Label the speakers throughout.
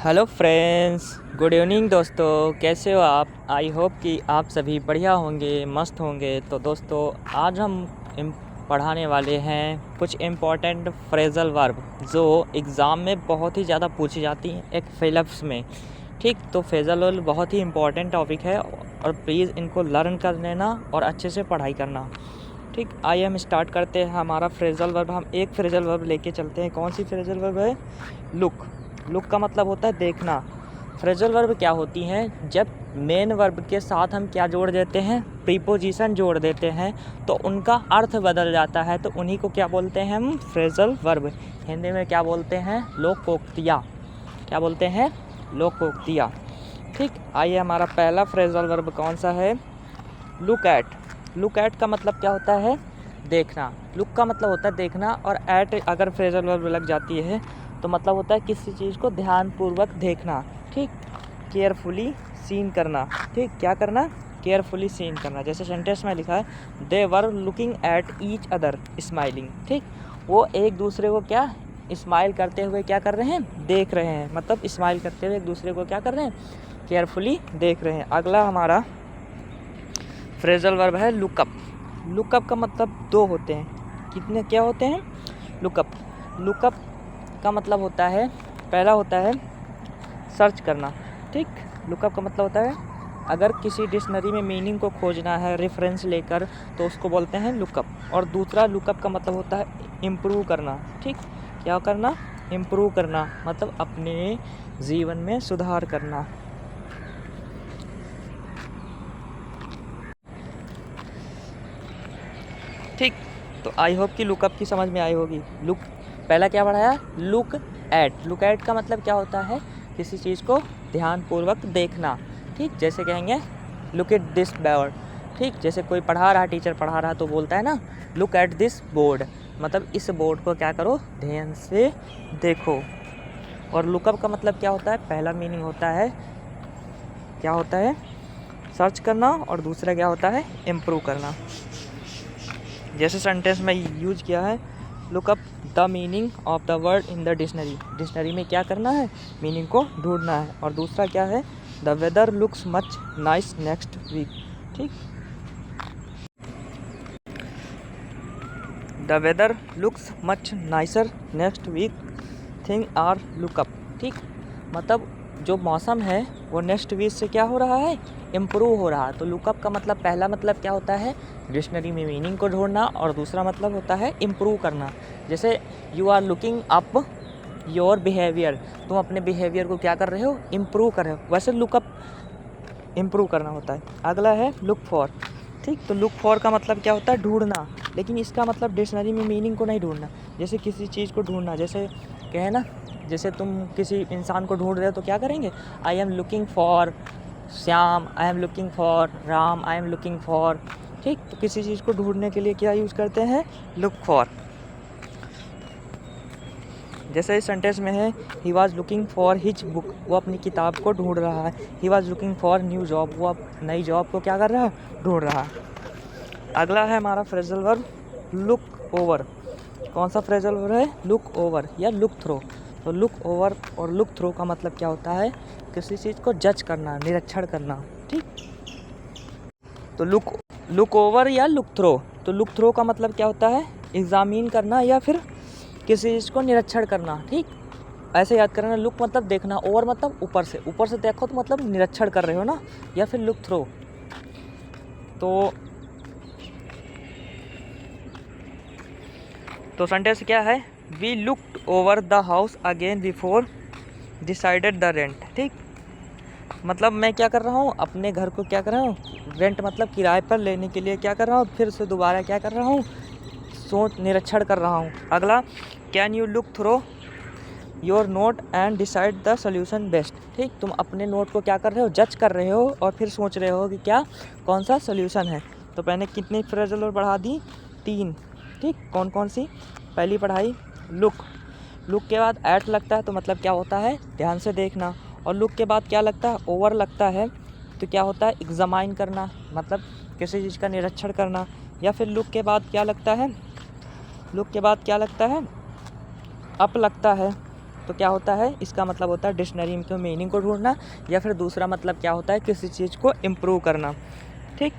Speaker 1: Hello friends, good evening दोस्तों। कैसे हो आप? आई होप कि आप सभी बढ़िया होंगे, मस्त होंगे। तो दोस्तों, आज हम पढ़ाने वाले हैं कुछ इम्पॉर्टेंट फ्रेजल वर्ब जो एग्ज़ाम में बहुत ही ज़्यादा पूछी जाती हैं एक फिलप्स में। ठीक, तो फ्रेजल वर्ब बहुत ही इम्पॉर्टेंट टॉपिक है और प्लीज़ इनको लर्न कर लेना और अच्छे से पढ़ाई करना। ठीक, आइए हम स्टार्ट करते हैं हमारा फ्रेजल वर्ब। हम एक फ्रेजल वर्ब लेके चलते हैं। कौन सी फ्रेजल वर्ब है? लुक। लुक का मतलब होता है देखना। फ्रेजल वर्ब क्या होती हैं? जब मेन वर्ब के साथ हम क्या जोड़ देते हैं? प्रीपोजिशन जोड़ देते हैं तो उनका अर्थ बदल जाता है, तो उन्हीं को क्या बोलते हैं हम? Phrasal verb. हिंदी में क्या बोलते हैं? लोकोक्तियाँ। क्या बोलते हैं? लोकोक्तियाँ। ठीक, आइए हमारा पहला फ्रेजल वर्ब कौन सा है? Look at. लुक एट का मतलब क्या होता है? देखना। लुक का मतलब होता है देखना, और एट अगर फ्रेजल वर्ब लग जाती है तो मतलब होता है किसी चीज़ को ध्यानपूर्वक देखना। ठीक, केयरफुली सीन करना। ठीक, क्या करना? केयरफुली सीन करना। जैसे सेंटेंस में लिखा है, they were looking at each other smiling. ठीक, वो एक दूसरे को क्या स्माइल करते हुए क्या कर रहे हैं? देख रहे हैं। मतलब स्माइल करते हुए एक दूसरे को क्या कर रहे हैं? केयरफुली देख रहे हैं। अगला हमारा फ्रेजल वर्ब है लुकअप। लुकअप का मतलब दो होते हैं। कितने क्या होते हैं? लुकअप। लुकअप का मतलब होता है, पहला होता है सर्च करना। ठीक, लुकअप का मतलब होता है अगर किसी डिक्शनरी में मीनिंग को खोजना है रेफरेंस लेकर तो उसको बोलते हैं लुकअप। और दूसरा लुकअप का मतलब होता है इम्प्रूव करना। ठीक, क्या करना? इम्प्रूव करना, मतलब अपने जीवन में सुधार करना। ठीक, तो आई होप कि लुकअप की समझ में आई होगी। लुक पहला क्या पढ़ाया? Look at. लुक एट का मतलब क्या होता है? किसी चीज़ को ध्यानपूर्वक देखना। ठीक, जैसे कहेंगे लुक एट दिस बोर्ड। ठीक, जैसे कोई पढ़ा रहा, टीचर पढ़ा रहा तो बोलता है ना लुक एट दिस बोर्ड, मतलब इस बोर्ड को क्या करो? ध्यान से देखो। और लुकअप का मतलब क्या होता है? पहला मीनिंग होता है, क्या होता है? सर्च करना, और दूसरा क्या होता है? इम्प्रूव करना। जैसे सेंटेंस में यूज किया है, look up the meaning of the word in the dictionary. Dictionary में क्या करना है? मीनिंग को ढूंढना है। और दूसरा क्या है? The weather looks much nice next week. ठीक, the weather looks much nicer next week thing are look up. ठीक, मतलब जो मौसम है वो नेक्स्ट वीक से क्या हो रहा है? इम्प्रूव हो रहा है। तो लुकअप का मतलब पहला मतलब क्या होता है? डिक्शनरी में मीनिंग को ढूंढना, और दूसरा मतलब होता है इम्प्रूव करना। जैसे you are looking up your behaviour, तुम अपने बिहेवियर को क्या कर रहे हो? इम्प्रूव कर रहे हो। वैसे लुकअप इम्प्रूव करना होता है। अगला है लुक फॉर। ठीक, तो लुक फॉर का मतलब क्या होता है? ढूंढना, लेकिन इसका मतलब डिक्शनरी में मीनिंग को नहीं ढूंढना। जैसे किसी चीज़ को ढूंढना, जैसे कहे ना, जैसे तुम किसी इंसान को ढूंढ रहे हो तो क्या करेंगे? आई am looking for Shyam, I am looking for Ram, I am looking for. ठीक, तो किसी चीज़ को ढूंढने के लिए क्या यूज़ करते हैं? Look for. जैसे इस सेंटेंस में है, he was looking for his book, वो अपनी किताब को ढूंढ रहा है। He was looking for new job, वो अब नई जॉब को क्या कर रहा है? ढूंढ रहा है। अगला है हमारा फ्रेजल वर्ब लुक ओवर। कौन सा फ्रेजल वर्ब है? लुक ओवर या लुक थ्रो। तो लुक ओवर और लुक थ्रो का मतलब क्या होता है? किसी चीज़ को जज करना, निरीक्षण करना। ठीक, तो लुक ओवर या लुक थ्रो। तो लुक थ्रो का मतलब क्या होता है? एग्जामिन करना या फिर किसी चीज़ को निरीक्षण करना। ठीक, ऐसे याद करना। लुक मतलब देखना, ओवर मतलब ऊपर से। ऊपर से देखो तो मतलब निरीक्षण कर रहे हो ना, या फिर लुक थ्रो। तो सेंटेंस क्या है? We looked over the house again before decided the rent. ठीक, मतलब मैं क्या कर रहा हूँ? अपने घर को क्या कर रहा हूँ? रेंट मतलब किराए पर लेने के लिए क्या कर रहा हूँ? फिर से दोबारा क्या कर रहा हूँ? सोच निरीक्षण कर रहा हूँ। अगला, can you look through your note and decide the solution best. ठीक, तुम अपने नोट को क्या कर रहे हो? जज कर रहे हो और फिर सोच रहे हो कि क्या कौन सा सोल्यूशन है। तो मैंने कितनी फ्रेजल और बढ़ा दी? 3। ठीक, कौन कौन सी? पहली पढ़ाई लुक। लुक के बाद एट लगता है तो मतलब क्या होता है? ध्यान से देखना। और लुक के बाद क्या लगता है? ओवर लगता है तो क्या होता है? एग्जामाइन करना, मतलब किसी चीज़ का निरीक्षण करना। या फिर लुक के बाद क्या लगता है? लुक के बाद क्या लगता है? अप लगता है तो क्या होता है, इसका मतलब होता है डिक्शनरी में मीनिंग को ढूंढना, या फिर दूसरा मतलब क्या होता है, किसी चीज़ को इम्प्रूव करना। ठीक,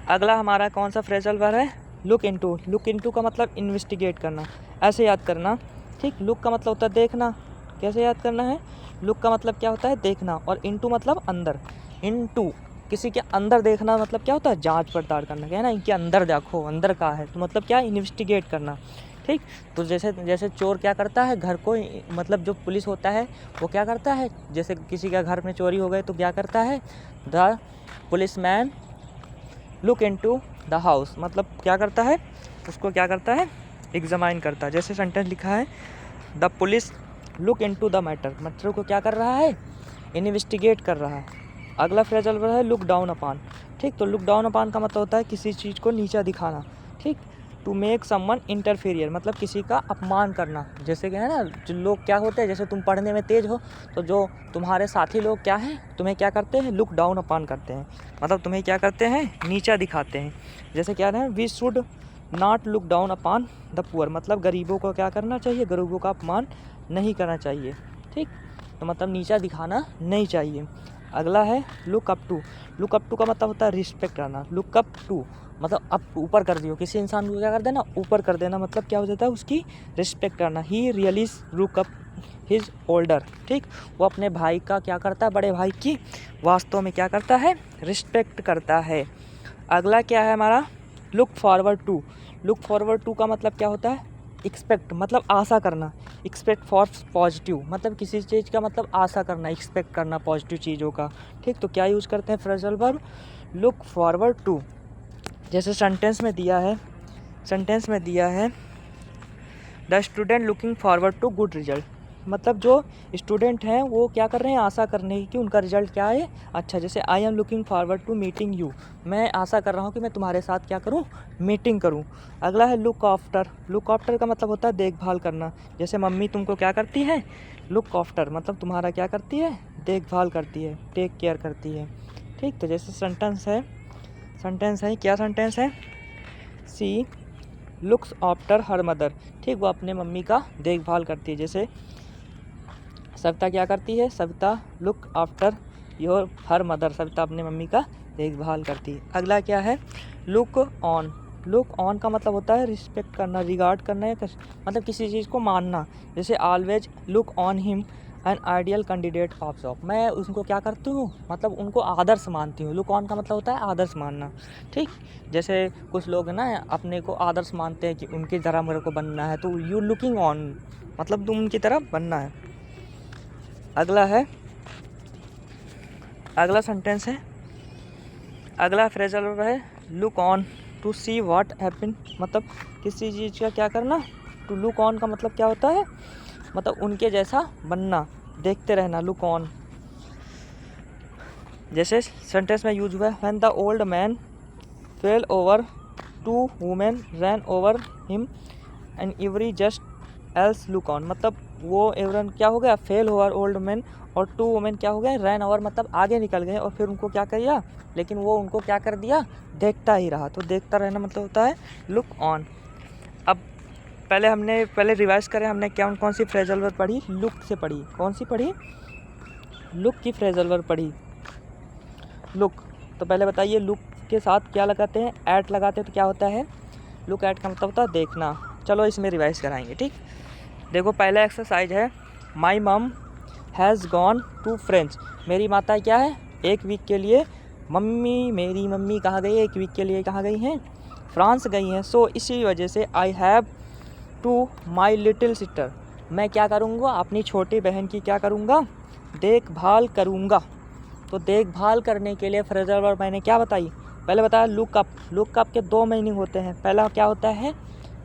Speaker 1: अगला हमारा कौन सा फ्रेजल वर्ब है, लुक इनटू। लुक इनटू का मतलब इन्वेस्टिगेट करना, ऐसे याद करना। ठीक, लुक का मतलब होता है देखना, कैसे याद करना है, लुक का मतलब क्या होता है देखना, और इनटू मतलब अंदर। इनटू किसी के अंदर देखना मतलब क्या होता है, जांच पड़ताल करना, क्या है ना, इनके अंदर देखो अंदर का है, तो मतलब क्या, इन्वेस्टिगेट करना। ठीक, तो जैसे जैसे चोर क्या करता है, घर को, मतलब जो पुलिस होता है वो क्या करता है, जैसे किसी का घर में चोरी हो गए तो क्या करता है, the police man look into the house, मतलब क्या करता है, उसको क्या करता है, एग्जामाइन करता है। जैसे सेंटेंस लिखा है, the police look into the matter, matter को क्या कर रहा है, इन्वेस्टिगेट कर रहा है। अगला फ्रेजल वर्ब है लुक डाउन अपॉन। ठीक, तो लुक डाउन अपॉन का मतलब होता है किसी चीज़ को नीचा दिखाना। ठीक, टू मेक समवन इंटरफेरियर, मतलब किसी का अपमान करना। जैसे कि है ना, जो लोग क्या होते हैं, जैसे तुम पढ़ने में तेज हो तो जो तुम्हारे साथी लोग क्या हैं, तुम्हें क्या करते हैं, लुक डाउन अपॉन करते हैं, मतलब तुम्हें क्या करते हैं, नीचा दिखाते हैं। जैसे क्या है, we should not look down upon the poor, मतलब गरीबों को क्या करना चाहिए, गरीबों का अपमान नहीं करना चाहिए। ठीक, तो मतलब नीचा दिखाना नहीं चाहिए। अगला है look up to. Look up to का मतलब होता है रिस्पेक्ट करना। लुक अप टू मतलब अप, ऊपर कर दियो, किसी इंसान को क्या कर देना, ऊपर कर देना, मतलब क्या हो जाता है, उसकी रिस्पेक्ट करना। He really look up his older. ठीक, वो अपने भाई का क्या करता है, बड़े भाई की वास्तव में क्या करता है, रिस्पेक्ट करता है। अगला क्या है हमारा, look forward to. Look forward to का मतलब क्या होता है, एक्सपेक्ट मतलब आशा करना। एक्सपेक्ट फॉर पॉजिटिव, मतलब किसी चीज़ का मतलब आशा करना, एक्सपेक्ट करना पॉजिटिव चीज़ों का। ठीक, तो क्या यूज़ करते हैं phrasal verb, look forward to. जैसे सेंटेंस में दिया है, सेंटेंस में दिया है the student looking forward to good result, मतलब जो स्टूडेंट हैं वो क्या कर रहे हैं, आशा करने की कि उनका रिजल्ट क्या है, अच्छा। जैसे I am looking forward to meeting you, मैं आशा कर रहा हूँ कि मैं तुम्हारे साथ क्या करूँ, मीटिंग करूँ। अगला है लुक आफ्टर। लुक आफ्टर का मतलब होता है देखभाल करना। जैसे मम्मी तुमको क्या करती है, लुक आफ्टर मतलब तुम्हारा क्या करती है, देखभाल करती है, टेक केयर करती है। ठीक, तो जैसे सेंटेंस है, सेंटेंस है, क्या सेंटेंस है, सी लुक्स आफ्टर हर मदर। ठीक, वो अपने मम्मी का देखभाल करती है। जैसे सविता क्या करती है, Savita look after your her mother, Savita अपने मम्मी का देखभाल करती है। अगला क्या है, लुक ऑन। लुक ऑन का मतलब होता है रिस्पेक्ट करना, रिगार्ड करना, या मतलब किसी चीज़ को मानना। जैसे always look on him an ideal candidate of job, मैं उनको क्या करती हूँ, मतलब उनको आदर्श मानती हूँ। लुक ऑन का मतलब होता है आदर्श मानना। ठीक, जैसे कुछ लोग ना अपने को आदर्श मानते हैं कि उनकी तरह मेरे को बनना है, तो यू लुकिंग ऑन मतलब तुम उनकी तरह बनना है। अगला है, अगला सेंटेंस है, अगला फ्रेजल वर्ब है look on to see what happen, मतलब किसी चीज़ का क्या करना। टू लुक ऑन का मतलब क्या होता है, मतलब उनके जैसा बनना, देखते रहना, लुक ऑन। जैसे सेंटेंस में यूज हुआ है when the old man fell over two women ran over him and every just else look on, मतलब वो एवरन क्या हो गया, फेल ओवर ओल्ड मैन, और टू वुमेन क्या हो गए, रैन ओवर मतलब आगे निकल गए, और फिर उनको क्या किया, लेकिन वो उनको क्या कर दिया, देखता ही रहा। तो देखता रहना मतलब होता है लुक ऑन। अब पहले रिवाइज करें, हमने कौन कौन सी फ्रेजल वर्ब पढ़ी, लुक से पढ़ी, कौन सी पढ़ी, लुक की फ्रेजल वर्ब पढ़ी, लुक। तो पहले बताइए लुक के साथ क्या लगाते हैं, एट लगाते हैं, तो क्या होता है, लुक एट का मतलब होता है देखना। चलो इसमें रिवाइज कराएंगे। ठीक, देखो पहला एक्सरसाइज है, माई मम हैज़ गॉन टू फ्रेंच, मेरी माता क्या है, एक वीक के लिए, मेरी मम्मी कहाँ गई, एक वीक के लिए कहाँ गई हैं, फ्रांस गई हैं। सो इसी वजह से I have to my little sister, मैं क्या करूँगा, अपनी छोटी बहन की क्या करूँगा, देखभाल करूँगा। तो देखभाल करने के लिए फ्रेजल वर्ब मैंने क्या बताई, पहले बताया लुक अप। लुक अप के दो मीनिंग होते हैं, पहला क्या होता है,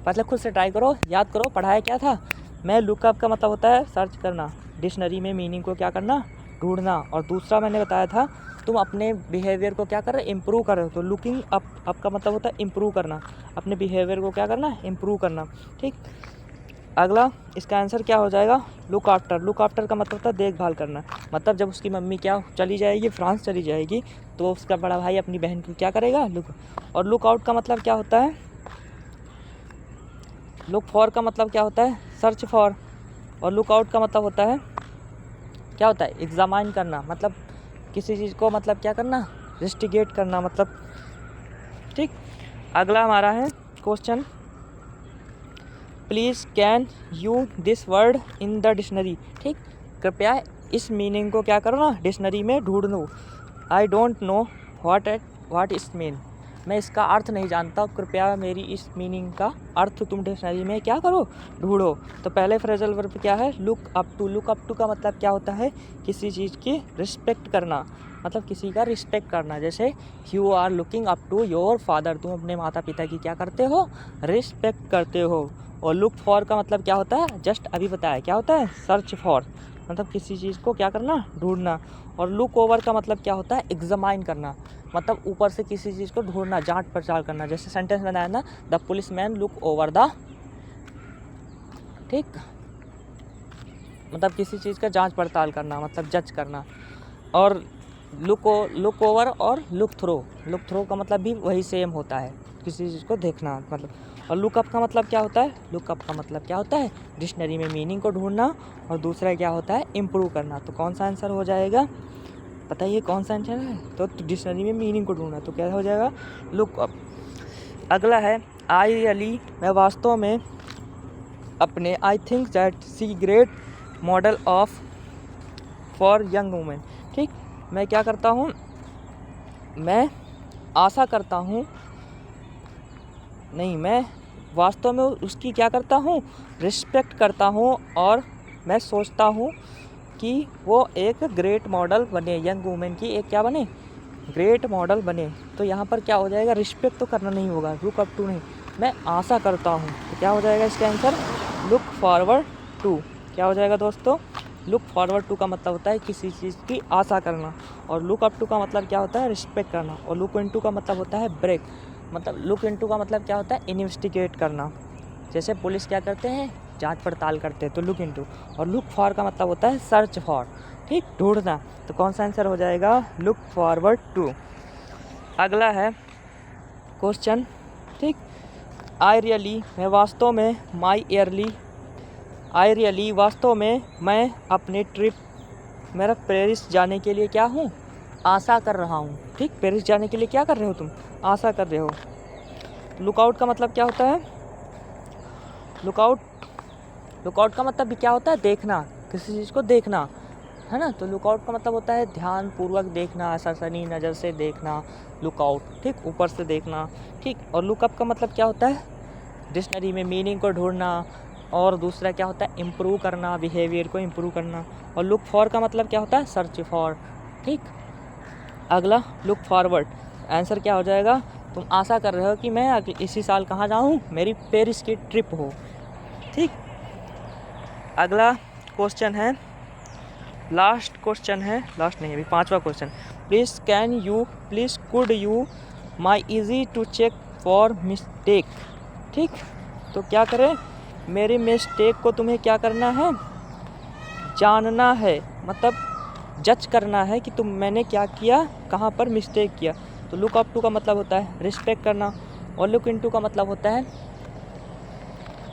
Speaker 1: मतलब खुद से ट्राई करो, याद करो, पढ़ाया क्या था, मैं लुकअप का मतलब होता है सर्च करना, डिक्शनरी में मीनिंग को क्या करना, ढूंढना। और दूसरा मैंने बताया था तुम अपने बिहेवियर को क्या कर रहे हो, इम्प्रूव कर रहे हो, तो लुकिंग अप का मतलब होता है इम्प्रूव करना, अपने बिहेवियर को क्या करना, इम्प्रूव करना। ठीक, अगला इसका आंसर क्या हो जाएगा, लुक आफ्टर। लुक आफ्टर का मतलब होता है देखभाल करना, मतलब जब उसकी मम्मी क्या चली जाएगी, फ्रांस चली जाएगी, तो उसका बड़ा भाई अपनी बहन को क्या करेगा, लुक। और लुक आउट का मतलब क्या होता है, लुक फॉर का मतलब क्या होता है, सर्च फॉर। और लुक आउट का मतलब होता है, क्या होता है, एग्जामाइन करना, मतलब किसी चीज़ को मतलब क्या करना, इन्वेस्टिगेट करना, मतलब ठीक। अगला हमारा है question, please can you this word in the dictionary. ठीक, कृपया इस मीनिंग को क्या करो ना, डिक्शनरी में ढूंढ लो। I don't know what is mean, मैं इसका अर्थ नहीं जानता, कृपया मेरी इस मीनिंग का अर्थ तुम डिक्शनरी में क्या करो, ढूंढो। तो पहले फ्रेजल वर्ब क्या है, look up to. Look up to का मतलब क्या होता है, किसी चीज़ की रिस्पेक्ट करना, मतलब किसी का रिस्पेक्ट करना। जैसे you are looking up to your father, तुम अपने माता पिता की क्या करते हो, रिस्पेक्ट करते हो। और लुक फॉर का मतलब क्या होता है, जस्ट अभी बताया, क्या होता है, सर्च फॉर, मतलब किसी चीज़ को क्या करना, ढूंढना। और लुक ओवर का मतलब क्या होता है, एग्जामाइन करना, मतलब ऊपर से किसी चीज़ को ढूंढना, जांच पड़ताल करना। जैसे सेंटेंस बनाया ना, the police man look over the, ठीक, मतलब किसी चीज़ का जांच पड़ताल करना, मतलब जज करना। और लुक ओवर और लुक थ्रो का मतलब भी वही सेम होता है, किसी चीज़ को देखना मतलब। और लुकअप का मतलब क्या होता है, लुकअप का मतलब क्या होता है, डिक्शनरी में मीनिंग को ढूंढना। और दूसरा क्या होता है, इम्प्रूव करना। तो कौन सा आंसर हो जाएगा, बताइए कौन सा आंसर है। तो डिक्शनरी में मीनिंग को ढूंढना, तो क्या हो जाएगा, लुकअप। अगला है आई रियली, मैं वास्तव में अपने, I think that she great model of for young women. ठीक, मैं क्या करता हूँ, मैं आशा करता हूँ, नहीं, मैं वास्तव में उसकी क्या करता हूँ, रिस्पेक्ट करता हूँ। और मैं सोचता हूँ कि वो एक ग्रेट मॉडल बने, यंग वुमेन की एक क्या बने, ग्रेट मॉडल बने। तो यहाँ पर क्या हो जाएगा, रिस्पेक्ट तो करना नहीं होगा, लुक अप टू नहीं, मैं आशा करता हूँ। तो क्या हो जाएगा इसका आंसर, लुक फॉरवर्ड टू। क्या हो जाएगा दोस्तों, लुक फॉरवर्ड टू का मतलब होता है किसी चीज़ की आशा करना। और लुक अप टू का मतलब क्या होता है, रिस्पेक्ट करना। और लुक इनटू का मतलब होता है ब्रेक, मतलब लुक इनटू का मतलब क्या होता है, इन्वेस्टिगेट करना। जैसे पुलिस क्या करते हैं, जांच पड़ताल करते हैं, तो लुक इनटू। और लुक फॉर का मतलब होता है सर्च फॉर, ठीक, ढूंढना। तो कौन सा आंसर हो जाएगा, लुक फॉरवर्ड टू। अगला है क्वेश्चन, ठीक, आई रियली, मैं वास्तव में, माई ईयरली, आई रियली, वास्तव में मैं अपने ट्रिप, मेरा पेरिस जाने के लिए क्या हूँ, आशा कर रहा हूँ। ठीक, पेरिस जाने के लिए क्या कर रहे हो तुम, आशा कर रहे हो। लुकआउट का मतलब क्या होता है, लुकआउट का मतलब भी क्या होता है, देखना, किसी चीज़ को देखना, है ना। तो लुकआउट का मतलब होता है ध्यान पूर्वक देखना, सनसनी नज़र से देखना, लुकआउट, ठीक, ऊपर से देखना, ठीक। और लुकअप का मतलब क्या होता है, डिक्शनरी में मीनिंग को ढूंढना। और दूसरा क्या होता है, इम्प्रूव करना, बिहेवियर को इम्प्रूव करना। और लुक फॉर का मतलब क्या होता है, सर्च फॉर, ठीक। अगला लुक फॉरवर्ड, आंसर क्या हो जाएगा, तुम आशा कर रहे हो कि मैं इसी साल कहाँ जाऊँ, मेरी पेरिस की ट्रिप हो, ठीक। अगला क्वेश्चन है, लास्ट क्वेश्चन है, लास्ट नहीं अभी 5वां question, please could you my easy to check for mistake. ठीक, तो क्या करें, मेरी मिस्टेक को तुम्हें क्या करना है, जानना है, मतलब जज करना है कि मैंने क्या किया, कहाँ पर मिस्टेक किया। तो लुक अप टू का मतलब होता है रिस्पेक्ट करना। और लुक इनटू का मतलब होता है,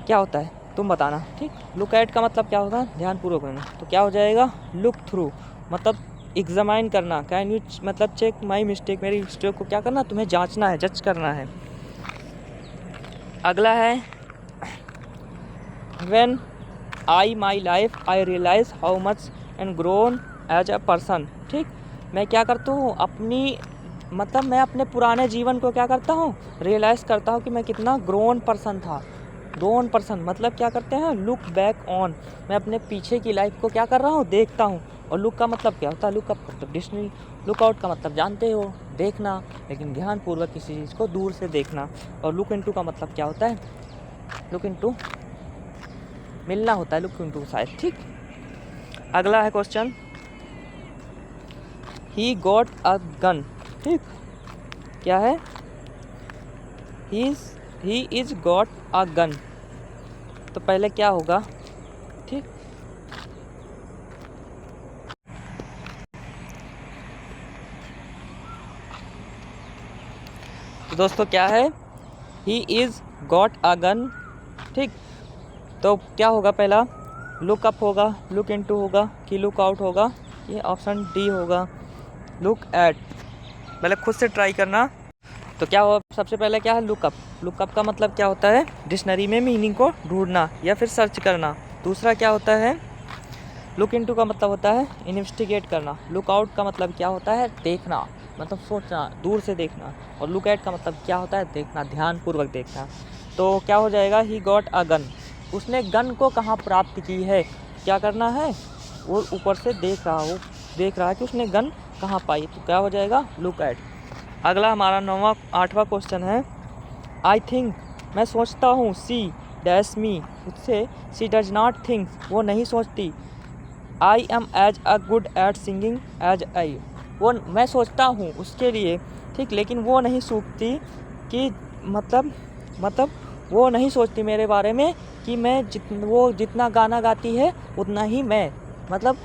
Speaker 1: क्या होता है तुम बताना, ठीक। लुक एट का मतलब क्या होगा, ध्यानपूर्वक करना। तो क्या हो जाएगा, लुक थ्रू, मतलब एग्जामाइन करना। कैन यू मतलब चेक माई मिस्टेक, मेरी मिस्टेक को क्या करना, तुम्हें जांचना है, जज करना है। अगला है, when I my life I realize how much and grown as a person. ठीक, मैं क्या करता हूँ, अपनी, मतलब मैं अपने पुराने जीवन को क्या करता हूँ, रियलाइज़ करता हूँ कि मैं कितना ग्रोन पर्सन था। ग्रोन पर्सन मतलब क्या करते हैं, लुक बैक ऑन, मैं अपने पीछे की लाइफ को क्या कर रहा हूँ, देखता हूँ। और लुक का मतलब क्या होता है, लुक अप मतलब डिक्शनरी। लुकआउट का मतलब जानते हो, देखना, लेकिन ध्यानपूर्वक किसी चीज़ को दूर से देखना। और लुक इनटू का मतलब क्या होता है, लुक इनटू मिलना होता है, लुक इनटू शायद, ठीक। अगला है question, he got a gun. ठीक, क्या है, he is got a gun. तो पहले क्या होगा, ठीक, तो दोस्तों क्या है, he is got a gun, ठीक। तो क्या होगा, पहला लुक अप होगा, लुक इनटू होगा कि लुक आउट होगा? ये ऑप्शन डी होगा, लुक एट। पहले खुद से ट्राई करना। तो क्या हो, सबसे पहले क्या है लुकअप। लुकअप का मतलब क्या होता है? डिक्शनरी में मीनिंग को ढूंढना या फिर सर्च करना। दूसरा क्या होता है? लुक इनटू का मतलब होता है इन्वेस्टिगेट करना। लुक आउट का मतलब क्या होता है? देखना, मतलब सोचना, दूर से देखना। और लुक एट का मतलब क्या होता है? देखना, ध्यानपूर्वक देखना। तो क्या हो जाएगा? He got a gun. उसने गन को कहाँ प्राप्त की है? क्या करना है? वो ऊपर से देख रहा, वो देख रहा है कि उसने गन कहाँ पाई। तो क्या हो जाएगा? Look at. अगला हमारा 8वां क्वेश्चन है, आई थिंक, मैं सोचता हूँ, सी डैश मी, उससे सी डज नॉट थिंक, वो नहीं सोचती, I am as a good at singing as I, वो मैं सोचता हूँ उसके लिए, ठीक, लेकिन वो नहीं सोचती कि मतलब वो नहीं सोचती मेरे बारे में कि मैं वो जितना गाना गाती है उतना ही मैं, मतलब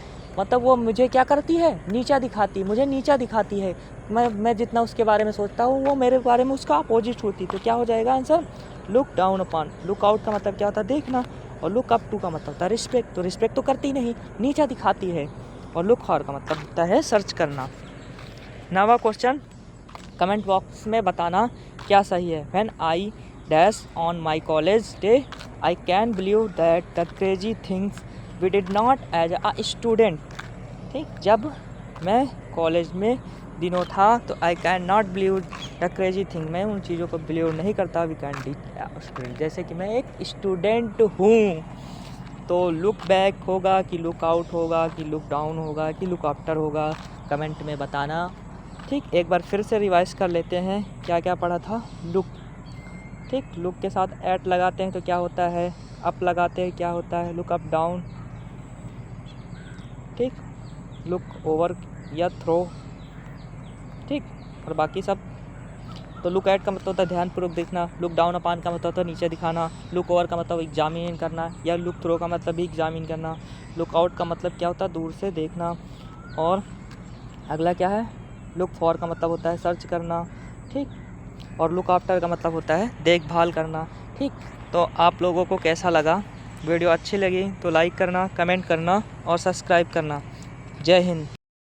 Speaker 1: वो मुझे क्या करती है? नीचा दिखाती, मुझे नीचा दिखाती है। मैं जितना उसके बारे में सोचता हूँ वो मेरे बारे में उसका अपोजिट होती। तो क्या हो जाएगा answer? Look down upon. Look out का मतलब क्या होता है? देखना। और लुक अप टू का मतलब होता है रिस्पेक्ट। तो रिस्पेक्ट तो करती नहीं, नीचा दिखाती है। और लुक फॉर का मतलब होता है सर्च करना। 9वां क्वेश्चन, कमेंट बॉक्स में बताना क्या सही है। When I dash on my college day, I can believe that the crazy things we did not as a student. ठीक, जब मैं कॉलेज में दिनों था तो I can not believe the crazy thing, मैं उन चीज़ों को बिलीव नहीं करता वी कैन डी स्टूडेंट, जैसे कि मैं एक स्टूडेंट हूँ। तो लुक बैक होगा कि लुक आउट होगा कि लुक डाउन होगा कि लुक आफ्टर होगा? कमेंट में बताना। ठीक, एक बार फिर से रिवाइज कर लेते हैं क्या क्या पढ़ा था। लुक, ठीक, लुक के साथ एट लगाते हैं तो क्या होता है? अप लगाते हैं क्या होता है? Look up down. ठीक, लुक ओवर या थ्रो। ठीक, और बाकी सब। तो लुक एट का मतलब होता है ध्यानपूर्वक देखना। लुक डाउन अपान का मतलब होता है नीचे दिखाना। लुक ओवर का मतलब एग्जामिन करना, या लुक थ्रो का मतलब भी एग्जामिन करना। लुक आउट का मतलब क्या होता है? दूर से देखना। और अगला क्या है? लुक फॉर का मतलब होता है सर्च करना। ठीक, और लुक आफ्टर का मतलब होता है देखभाल करना। ठीक, तो आप लोगों को कैसा लगा? वीडियो अच्छी लगी तो लाइक करना, कमेंट करना और सब्सक्राइब करना। जय हिंद।